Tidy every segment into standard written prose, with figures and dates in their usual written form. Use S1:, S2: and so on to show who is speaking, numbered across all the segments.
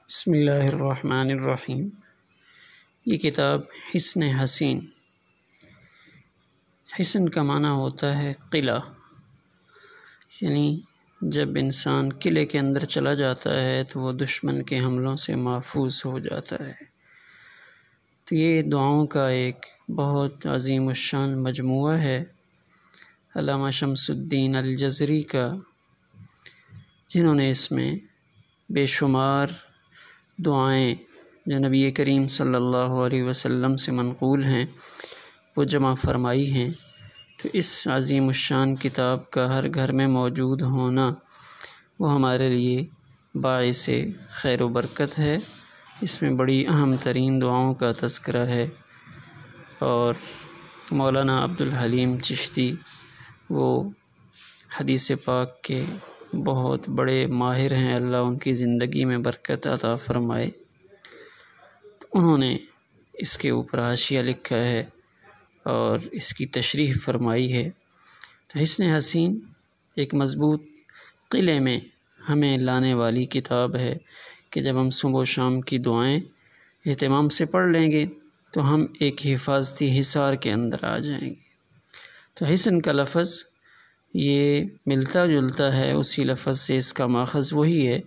S1: بسم اللہ الرحمن الرحیم۔ یہ کتاب حصن حسین، حصن کا معنی ہوتا ہے قلعہ، یعنی جب انسان قلعے کے اندر چلا جاتا ہے تو وہ دشمن کے حملوں سے محفوظ ہو جاتا ہے۔ تو یہ دعاؤں کا ایک بہت عظیم الشان مجموعہ ہے علامہ شمس الدین الجزری کا، جنہوں نے اس میں بے شمار دعائیں جو نبی کریم صلی اللہ علیہ وسلم سے منقول ہیں وہ جمع فرمائی ہیں۔ تو اس عظیم الشان کتاب کا ہر گھر میں موجود ہونا وہ ہمارے لیے باعث خیر و برکت ہے۔ اس میں بڑی اہم ترین دعاؤں کا تذکرہ ہے، اور مولانا عبدالحلیم چشتی وہ حدیث پاک کے بہت بڑے ماہر ہیں، اللہ ان کی زندگی میں برکت عطا فرمائے۔ انہوں نے اس کے اوپر حاشیہ لکھا ہے اور اس کی تشریح فرمائی ہے۔ تو حصن حسین ایک مضبوط قلعے میں ہمیں لانے والی کتاب ہے کہ جب ہم صبح و شام کی دعائیں اہتمام سے پڑھ لیں گے تو ہم ایک حفاظتی حصار کے اندر آ جائیں گے۔ تو حصن کا لفظ یہ ملتا جلتا ہے اسی لفظ سے، اس کا ماخذ وہی ہے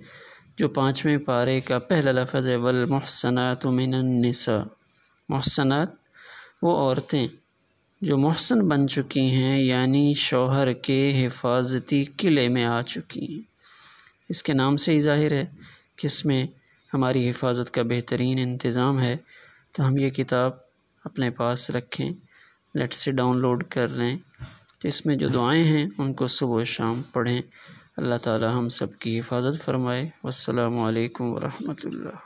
S1: جو 5ویں پارے کا پہلا لفظ ہے، والمحصنات من النساء۔ محصنات وہ عورتیں جو محسن بن چکی ہیں، یعنی شوہر کے حفاظتی قلعے میں آ چکی ہیں۔ اس کے نام سے ہی ظاہر ہے کہ اس میں ہماری حفاظت کا بہترین انتظام ہے۔ تو ہم یہ کتاب اپنے پاس رکھیں، نیٹ سے ڈاؤن لوڈ کر لیں، تو اس میں جو دعائیں ہیں ان کو صبح و شام پڑھیں۔ اللہ تعالی ہم سب کی حفاظت فرمائے۔ والسلام علیکم ورحمۃ اللہ۔